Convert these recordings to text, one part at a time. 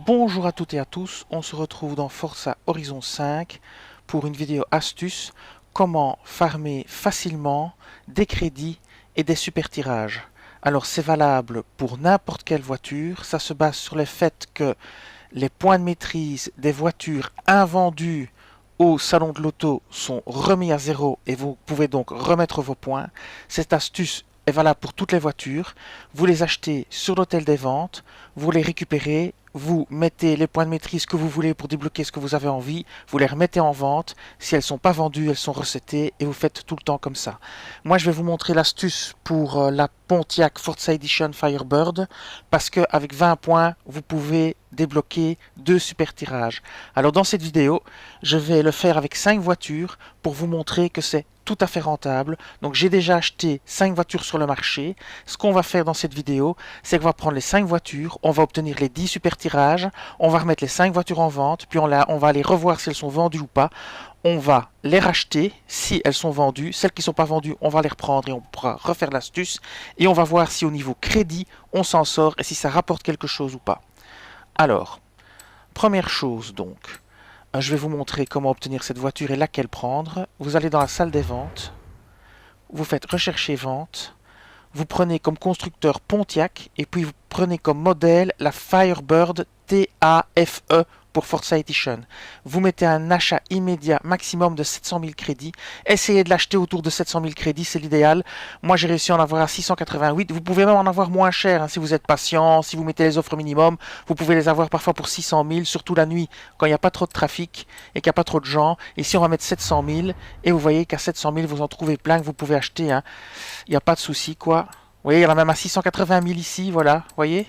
Bonjour à toutes et à tous, on se retrouve dans Forza Horizon 5 pour une vidéo astuce comment farmer facilement des crédits et des super tirages. Alors c'est valable pour n'importe quelle voiture, ça se base sur le fait que les points de maîtrise des voitures invendues au salon de l'auto sont remis à zéro et vous pouvez donc remettre vos points. Cette astuce est valable pour toutes les voitures. Vous les achetez sur l'hôtel des ventes, vous les récupérez, vous mettez les points de maîtrise que vous voulez pour débloquer ce que vous avez envie, vous les remettez en vente. Si elles ne sont pas vendues, elles sont resetées et vous faites tout le temps comme ça. Moi, je vais vous montrer l'astuce pour la Pontiac Forza Edition Firebird parce qu'avec 20 points, vous pouvez débloquer 2 super tirages. Alors dans cette vidéo, je vais le faire avec 5 voitures pour vous montrer que c'est tout à fait rentable. Donc j'ai déjà acheté 5 voitures sur le marché. Ce qu'on va faire dans cette vidéo, c'est qu'on va prendre les 5 voitures, on va obtenir les 10 super tirages, on va remettre les 5 voitures en vente, puis on va aller revoir si elles sont vendues ou pas. On va les racheter si elles sont vendues. Celles qui ne sont pas vendues, on va les reprendre et on pourra refaire l'astuce. Et on va voir si au niveau crédit, on s'en sort et si ça rapporte quelque chose ou pas. Alors, première chose donc, je vais vous montrer comment obtenir cette voiture et laquelle prendre. Vous allez dans la salle des ventes, vous faites rechercher vente, vous prenez comme constructeur Pontiac et puis vous prenez comme modèle la Firebird TAFE pour Forza Edition. Vous mettez un achat immédiat maximum de 700 000 crédits. Essayez de l'acheter autour de 700 000 crédits, c'est l'idéal. Moi, j'ai réussi à en avoir à 688. Vous pouvez même en avoir moins cher hein, si vous êtes patient, si vous mettez les offres minimum. Vous pouvez les avoir parfois pour 600 000, surtout la nuit, quand il n'y a pas trop de trafic et qu'il n'y a pas trop de gens. Ici, on va mettre 700 000 et vous voyez qu'à 700 000, vous en trouvez plein que vous pouvez acheter. Hein. Il n'y a pas de souci, quoi. Vous voyez, il y en a même à 680 000 ici, voilà, vous voyez.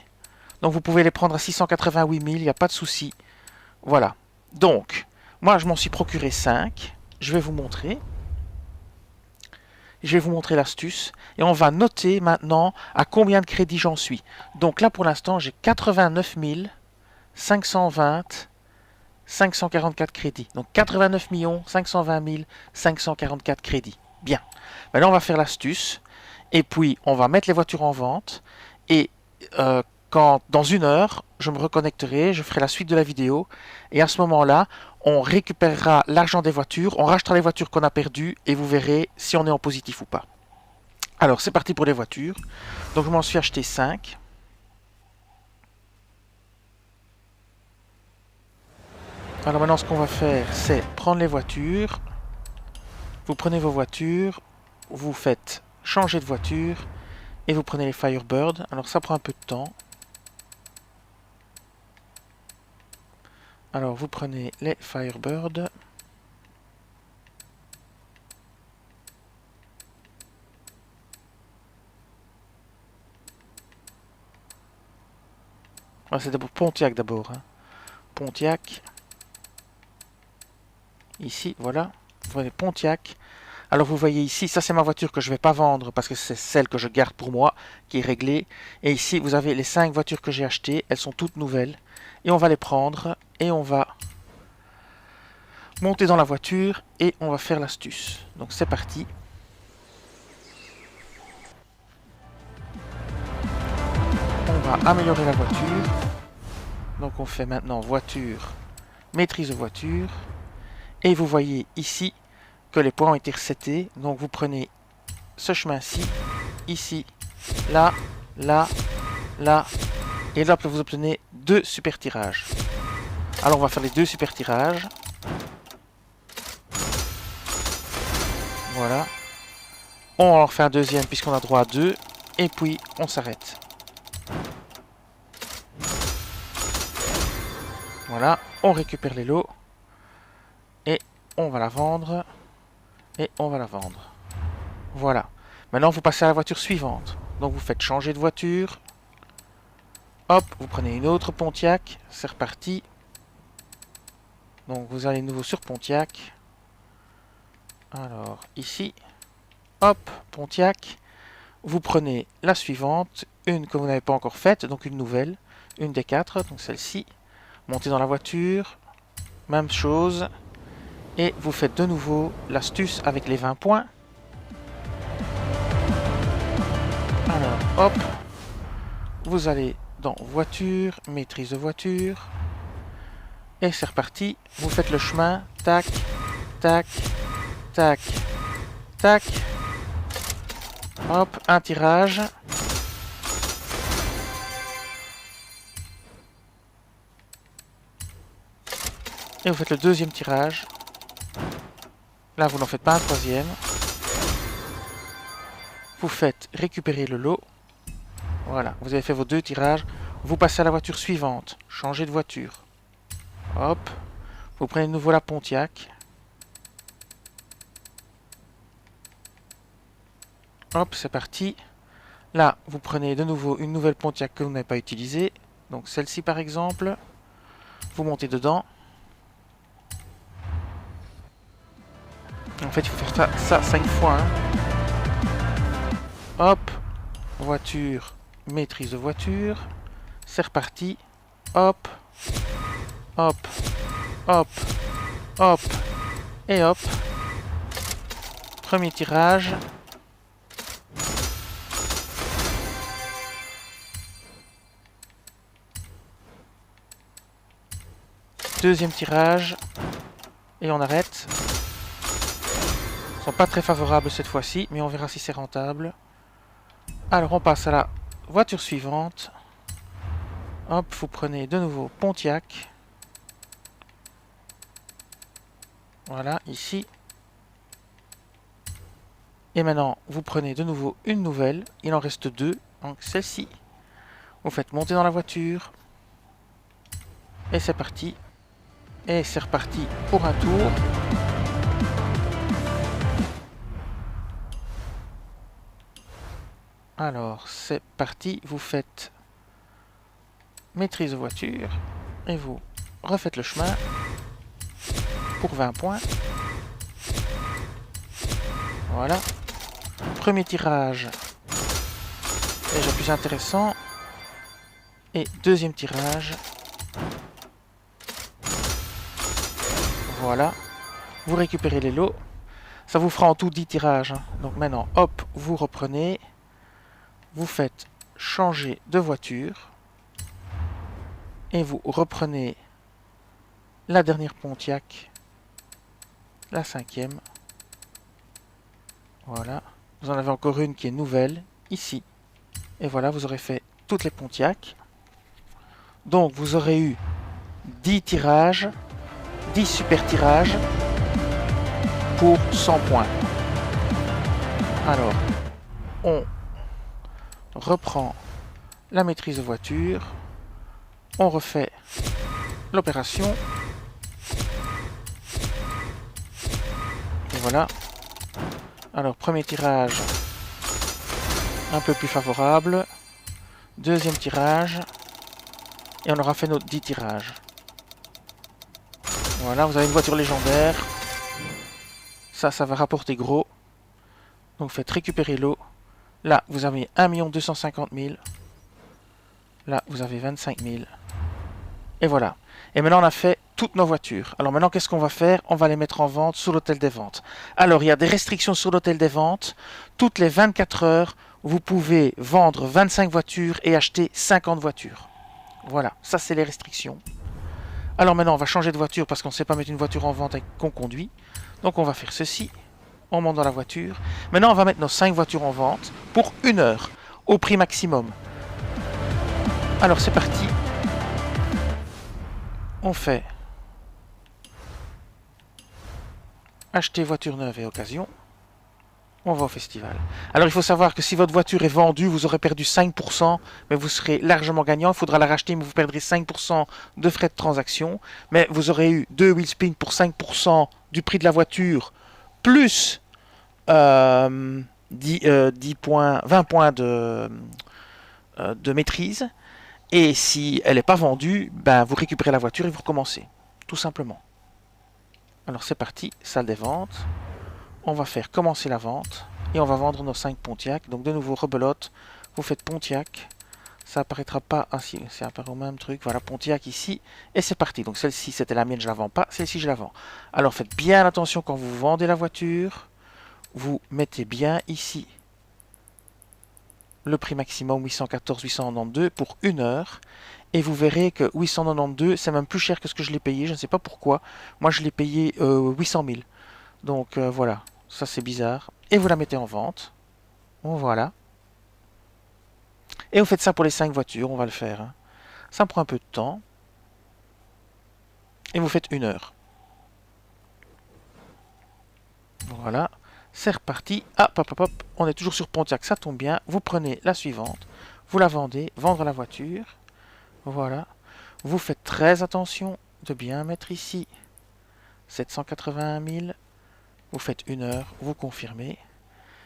Donc vous pouvez les prendre à 688 000, il n'y a pas de souci. Voilà. Donc, moi je m'en suis procuré 5. Je vais vous montrer. Je vais vous montrer l'astuce. Et on va noter maintenant à combien de crédits j'en suis. Donc là pour l'instant j'ai 89 520 544 crédits. Donc 89 520 544 crédits. Bien. Maintenant on va faire l'astuce. Et puis on va mettre les voitures en vente. Et quand dans 1 heure, je me reconnecterai, je ferai la suite de la vidéo, et à ce moment-là, on récupérera l'argent des voitures, on rachètera les voitures qu'on a perdues, et vous verrez si on est en positif ou pas. Alors, c'est parti pour les voitures. Donc, je m'en suis acheté 5. Alors maintenant, ce qu'on va faire, c'est prendre les voitures. Vous prenez vos voitures, vous faites changer de voiture, et vous prenez les Firebird. Alors, ça prend un peu de temps. Alors, vous prenez les Firebird. Ah, c'est d'abord Pontiac d'abord. Hein. Pontiac. Ici, voilà. Vous prenez Pontiac. Alors, vous voyez ici, ça c'est ma voiture que je ne vais pas vendre parce que c'est celle que je garde pour moi, qui est réglée. Et ici, vous avez les 5 voitures que j'ai achetées. Elles sont toutes nouvelles. Et on va les prendre et on va monter dans la voiture et on va faire l'astuce. Donc c'est parti. On va améliorer la voiture. Donc on fait maintenant voiture, maîtrise de voiture. Et vous voyez ici que les points ont été resetés. Donc vous prenez ce chemin-ci, ici, là, là, là. Et là vous obtenez 2 super tirages. Alors on va faire les 2 super tirages. Voilà. On en refait un deuxième puisqu'on a droit à 2. Et puis on s'arrête. Voilà. On récupère les lots. Et on va la vendre. Et on va la vendre. Voilà. Maintenant vous passez à la voiture suivante. Donc vous faites changer de voiture. Hop, vous prenez une autre Pontiac. C'est reparti. Donc vous allez de nouveau sur Pontiac. Alors ici. Hop, Pontiac. Vous prenez la suivante, une que vous n'avez pas encore faite, donc une nouvelle, une des 4, donc celle-ci. Montez dans la voiture, même chose, et vous faites de nouveau l'astuce avec les 20 points. Alors, hop, vous allez dans voiture, maîtrise de voiture. Et c'est reparti. Vous faites le chemin. Tac, tac, tac, tac. Hop, un tirage. Et vous faites le deuxième tirage. Là, vous n'en faites pas un troisième. Vous faites récupérer le lot. Voilà, vous avez fait vos 2 tirages. Vous passez à la voiture suivante. Changez de voiture. Hop. Vous prenez de nouveau la Pontiac. Hop, c'est parti. Là, vous prenez de nouveau une nouvelle Pontiac que vous n'avez pas utilisée. Donc celle-ci par exemple. Vous montez dedans. En fait, il faut faire ça 5 fois. Hein. Hop. Voiture. Maîtrise de voiture. C'est reparti. Hop. Hop. Hop. Hop. Et hop. Premier tirage. Deuxième tirage. Et on arrête. Ils sont pas très favorables cette fois-ci, mais on verra si c'est rentable. Alors on passe à la voiture suivante. Hop, vous prenez de nouveau Pontiac. Voilà, ici. Et maintenant, vous prenez de nouveau une nouvelle. Il en reste 2. Donc celle-ci. Vous faites monter dans la voiture. Et c'est parti. Et c'est reparti pour un tour. Alors, c'est parti. Vous faites maîtrise de voiture. Et vous refaites le chemin. Pour 20 points. Voilà. Premier tirage. Déjà plus intéressant. Et deuxième tirage. Voilà. Vous récupérez les lots. Ça vous fera en tout 10 tirages. Hein. Donc maintenant, hop, vous reprenez. Vous faites changer de voiture. Et vous reprenez la dernière Pontiac. La 5e. Voilà. Vous en avez encore une qui est nouvelle. Ici. Et voilà, vous aurez fait toutes les Pontiac. Donc vous aurez eu 10 tirages. 10 super tirages pour 100 points. Alors, on reprend la maîtrise de voiture. On refait l'opération. Et voilà. Alors, premier tirage, un peu plus favorable. Deuxième tirage. Et on aura fait nos 10 tirages. Voilà, vous avez une voiture légendaire. Ça va rapporter gros. Donc faites récupérer l'eau. Là, vous avez 1 250 000. Là, vous avez 25 000. Et voilà. Et maintenant, on a fait toutes nos voitures. Alors maintenant, qu'est-ce qu'on va faire? On va les mettre en vente sur l'hôtel des ventes. Alors, il y a des restrictions sur l'hôtel des ventes. Toutes les 24 heures, vous pouvez vendre 25 voitures et acheter 50 voitures. Voilà, ça c'est les restrictions. Alors maintenant, on va changer de voiture parce qu'on ne sait pas mettre une voiture en vente qu'on conduit. Donc on va faire ceci. On monte dans la voiture. Maintenant, on va mettre nos 5 voitures en vente pour 1 heure, au prix maximum. Alors c'est parti. On fait acheter voiture neuve et occasion. On va au festival. Alors il faut savoir que si votre voiture est vendue, vous aurez perdu 5%, mais vous serez largement gagnant. Il faudra la racheter, mais vous perdrez 5% de frais de transaction. Mais vous aurez eu 2 wheel spins pour 5% du prix de la voiture, plus 10 points, 20 points de maîtrise. Et si elle n'est pas vendue, ben vous récupérez la voiture et vous recommencez. Tout simplement. Alors c'est parti, salle des ventes. On va faire commencer la vente. Et on va vendre nos 5 Pontiac. Donc de nouveau, rebelote. Vous faites Pontiac. Ça apparaîtra pas ainsi. C'est apparu au même truc. Voilà, Pontiac ici. Et c'est parti. Donc celle-ci, c'était la mienne, je la vends pas. Celle-ci, je la vends. Alors faites bien attention quand vous vendez la voiture. Vous mettez bien ici le prix maximum 814,892 pour 1 heure. Et vous verrez que 892, c'est même plus cher que ce que je l'ai payé. Je ne sais pas pourquoi. Moi, je l'ai payé 800 000. Donc voilà, ça c'est bizarre. Et vous la mettez en vente. Bon, voilà. Et vous faites ça pour les 5 voitures, on va le faire, hein. Ça me prend un peu de temps. Et vous faites 1 heure. Voilà, c'est reparti. Ah, hop, hop, hop, on est toujours sur Pontiac, ça tombe bien. Vous prenez la suivante, vous la vendez, vendre la voiture. Voilà. Vous faites très attention de bien mettre ici 781 000. Vous faites 1 heure, vous confirmez.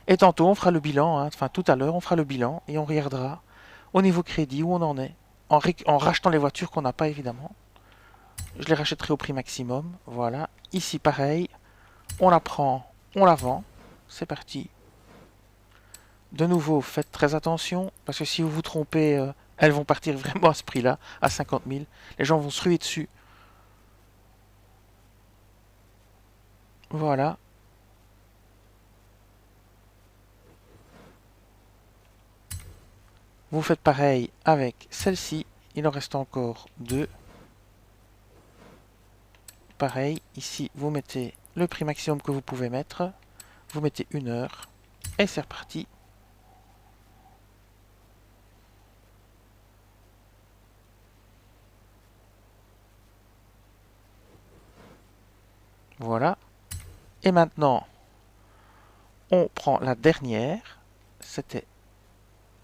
Et tantôt, on fera le bilan, hein. Enfin tout à l'heure, on fera le bilan et on regardera au niveau crédit où on en est. En rachetant les voitures qu'on n'a pas évidemment. Je les rachèterai au prix maximum. Voilà. Ici, pareil. On la prend, on la vend. C'est parti. De nouveau, faites très attention, parce que si vous vous trompez, elles vont partir vraiment à ce prix-là, à 50 000. Les gens vont se ruer dessus. Voilà. Vous faites pareil avec celle-ci. Il en reste encore 2. Pareil, ici, vous mettez le prix maximum que vous pouvez mettre. Vous mettez 1 heure. Et c'est reparti. Voilà. Et maintenant, on prend la dernière. C'était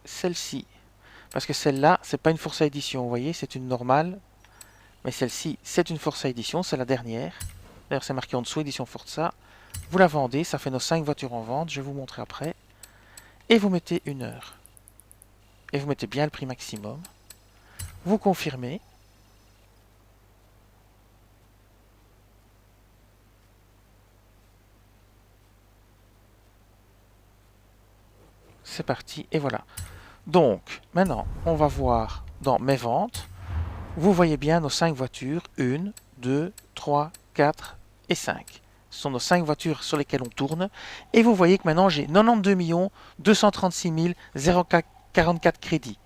celle-ci. Parce que celle-là, c'est pas une Forza Edition. Vous voyez, c'est une normale. Mais celle-ci, c'est une Forza Edition. C'est la dernière. D'ailleurs, c'est marqué en dessous, Édition Forza. Vous la vendez. Ça fait nos 5 voitures en vente. Je vais vous montrer après. Et vous mettez 1 heure. Et vous mettez bien le prix maximum. Vous confirmez. C'est parti, et voilà. Donc, maintenant, on va voir dans mes ventes. Vous voyez bien nos 5 voitures. 1, 2, 3, 4 et 5. Ce sont nos 5 voitures sur lesquelles on tourne. Et vous voyez que maintenant, j'ai 92 236 044 crédits.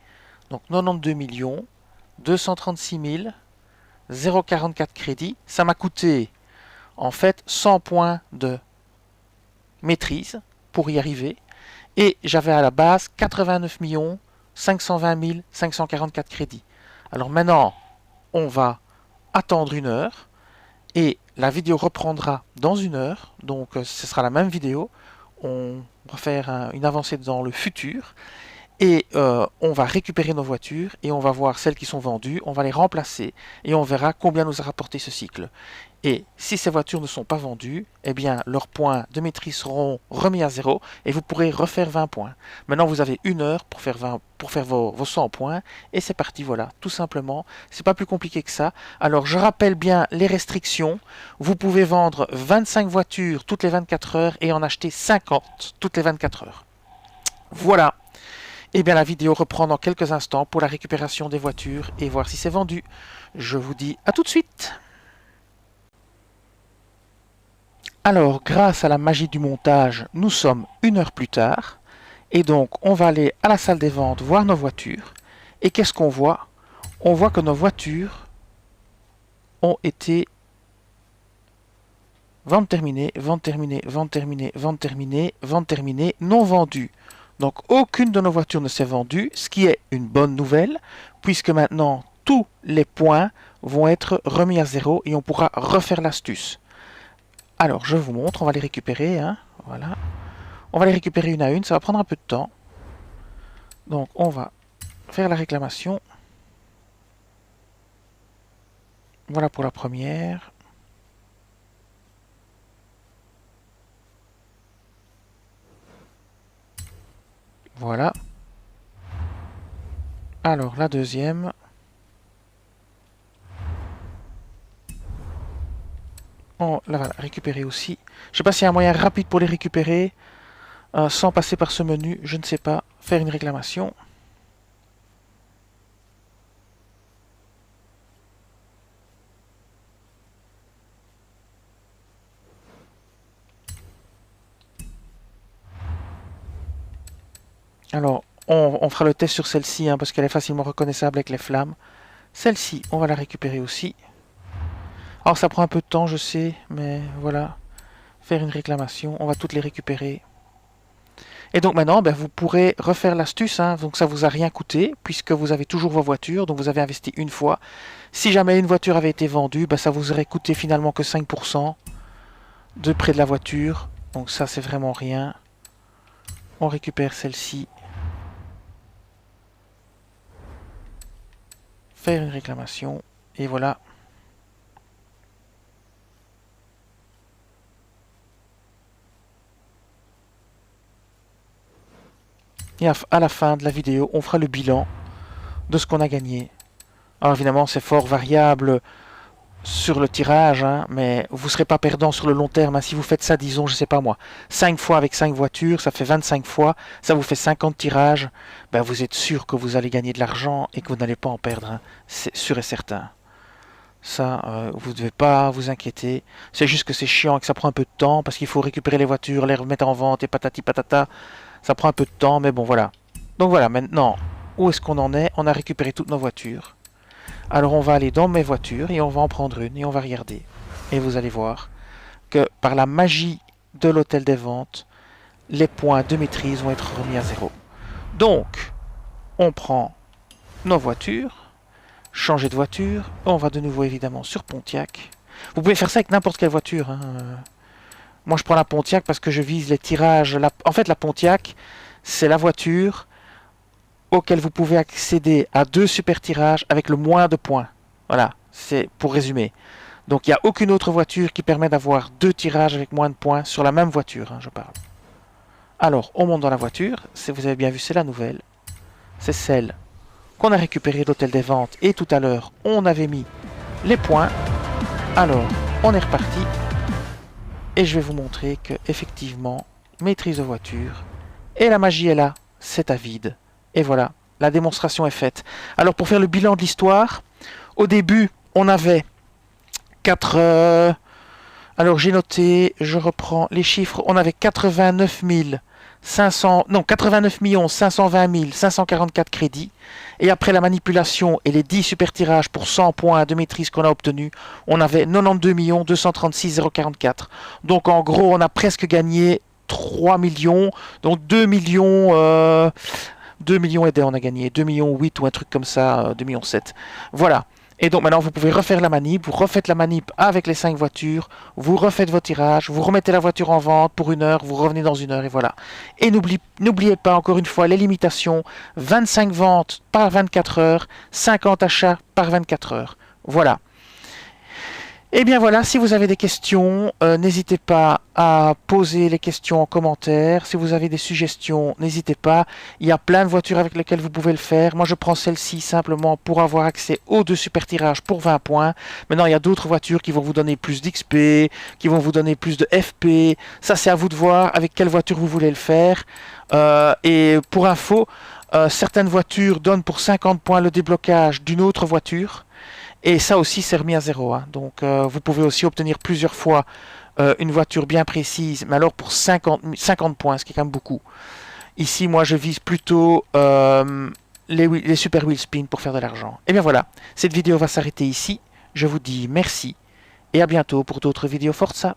Donc, 92 236 044 crédits. Ça m'a coûté, en fait, 100 points de maîtrise pour y arriver. Et j'avais à la base 89 520 544 crédits. Alors maintenant, on va attendre 1 heure et la vidéo reprendra dans 1 heure. Donc ce sera la même vidéo. On va faire une avancée dans le futur et on va récupérer nos voitures et on va voir celles qui sont vendues. On va les remplacer et on verra combien nous a rapporté ce cycle. Et si ces voitures ne sont pas vendues, eh bien, leurs points de maîtrise seront remis à 0 et vous pourrez refaire 20 points. Maintenant, vous avez 1 heure pour faire, vos 100 points et c'est parti, voilà, tout simplement. C'est pas plus compliqué que ça. Alors, je rappelle bien les restrictions. Vous pouvez vendre 25 voitures toutes les 24 heures et en acheter 50 toutes les 24 heures. Voilà. Eh bien, la vidéo reprend dans quelques instants pour la récupération des voitures et voir si c'est vendu. Je vous dis à tout de suite. Alors, grâce à la magie du montage, nous sommes 1 heure plus tard. Et donc, on va aller à la salle des ventes voir nos voitures. Et qu'est-ce qu'on voit? On voit que nos voitures ont été vente terminée, vente terminée, vente terminée, vente terminée, vente terminée, non vendues. Donc, aucune de nos voitures ne s'est vendue, ce qui est une bonne nouvelle, puisque maintenant, tous les points vont être remis à 0 et on pourra refaire l'astuce. Alors, je vous montre, on va les récupérer, hein, voilà. On va les récupérer une à une, ça va prendre un peu de temps. Donc, on va faire la réclamation. Voilà pour la première. Voilà. Alors, la deuxième. On la récupérer aussi. Je ne sais pas s'il y a un moyen rapide pour les récupérer. Sans passer par ce menu, je ne sais pas. Faire une réclamation. Alors, on fera le test sur celle-ci, hein, parce qu'elle est facilement reconnaissable avec les flammes. Celle-ci, on va la récupérer aussi. Alors ça prend un peu de temps, je sais, mais voilà. Faire une réclamation, on va toutes les récupérer. Et donc maintenant, ben, vous pourrez refaire l'astuce, hein, donc ça vous a rien coûté, puisque vous avez toujours vos voitures, donc vous avez investi une fois. Si jamais une voiture avait été vendue, ben, ça vous aurait coûté finalement que 5% de près de la voiture. Donc ça, c'est vraiment rien. On récupère celle-ci. Faire une réclamation, et voilà. Et à la fin de la vidéo, on fera le bilan de ce qu'on a gagné. Alors évidemment, c'est fort variable sur le tirage, hein, mais vous ne serez pas perdant sur le long terme. Hein. Si vous faites ça, disons, je sais pas moi, 5 fois avec 5 voitures, ça fait 25 fois, ça vous fait 50 tirages, ben vous êtes sûr que vous allez gagner de l'argent et que vous n'allez pas en perdre. Hein. C'est sûr et certain. Ça, vous ne devez pas vous inquiéter. C'est juste que c'est chiant et que ça prend un peu de temps parce qu'il faut récupérer les voitures, les remettre en vente et patati patata. Ça prend un peu de temps, mais bon, voilà. Donc voilà, maintenant, où est-ce qu'on en est? On a récupéré toutes nos voitures. Alors on va aller dans mes voitures et on va en prendre une et on va regarder. Et vous allez voir que par la magie de l'hôtel des ventes, les points de maîtrise vont être remis à 0. Donc, on prend nos voitures, changer de voiture, on va de nouveau évidemment sur Pontiac. Vous pouvez faire ça avec n'importe quelle voiture. Hein. Moi je prends la Pontiac parce que je vise les tirages. En fait la Pontiac, c'est la voiture auquel vous pouvez accéder à 2 super tirages avec le moins de points. Voilà, c'est pour résumer. Donc il n'y a aucune autre voiture qui permet d'avoir 2 tirages avec moins de points sur la même voiture, hein, je parle. Alors, on monte dans la voiture. Vous avez bien vu, c'est la nouvelle. C'est celle qu'on a récupérée de l'hôtel des ventes. Et tout à l'heure, on avait mis les points. Alors, on est reparti. Et je vais vous montrer que, effectivement, maîtrise de voiture. Et la magie est là, c'est à vide. Et voilà, la démonstration est faite. Alors pour faire le bilan de l'histoire, au début, on avait 4... alors j'ai noté, je reprends les chiffres, on avait 89 520 544 crédits. Et après la manipulation et les 10 super tirages pour 100 points de maîtrise qu'on a obtenus, on avait 92 236 044. Donc en gros, on a presque gagné 3 millions, donc 2 millions... 2 millions et on a gagné 2 millions 8 ou un truc comme ça, 2 millions 7. Voilà. Et donc maintenant vous pouvez refaire la manip, vous refaites la manip avec les 5 voitures, vous refaites vos tirages, vous remettez la voiture en vente pour 1 heure, vous revenez dans 1 heure et voilà. Et n'oubliez pas encore une fois les limitations, 25 ventes par 24 heures, 50 achats par 24 heures. Voilà. Et bien voilà, si vous avez des questions, n'hésitez pas à poser les questions en commentaire. Si vous avez des suggestions, n'hésitez pas. Il y a plein de voitures avec lesquelles vous pouvez le faire. Moi, je prends celle-ci simplement pour avoir accès aux 2 super tirages pour 20 points. Maintenant, il y a d'autres voitures qui vont vous donner plus d'XP, qui vont vous donner plus de FP. Ça, c'est à vous de voir avec quelle voiture vous voulez le faire. Et pour info, certaines voitures donnent pour 50 points le déblocage d'une autre voiture. Et ça aussi, c'est remis à 0. Hein. Donc, vous pouvez aussi obtenir plusieurs fois une voiture bien précise, mais alors pour 50 points, ce qui est quand même beaucoup. Ici, moi, je vise plutôt les super wheel spin pour faire de l'argent. Et bien voilà, cette vidéo va s'arrêter ici. Je vous dis merci et à bientôt pour d'autres vidéos Forza.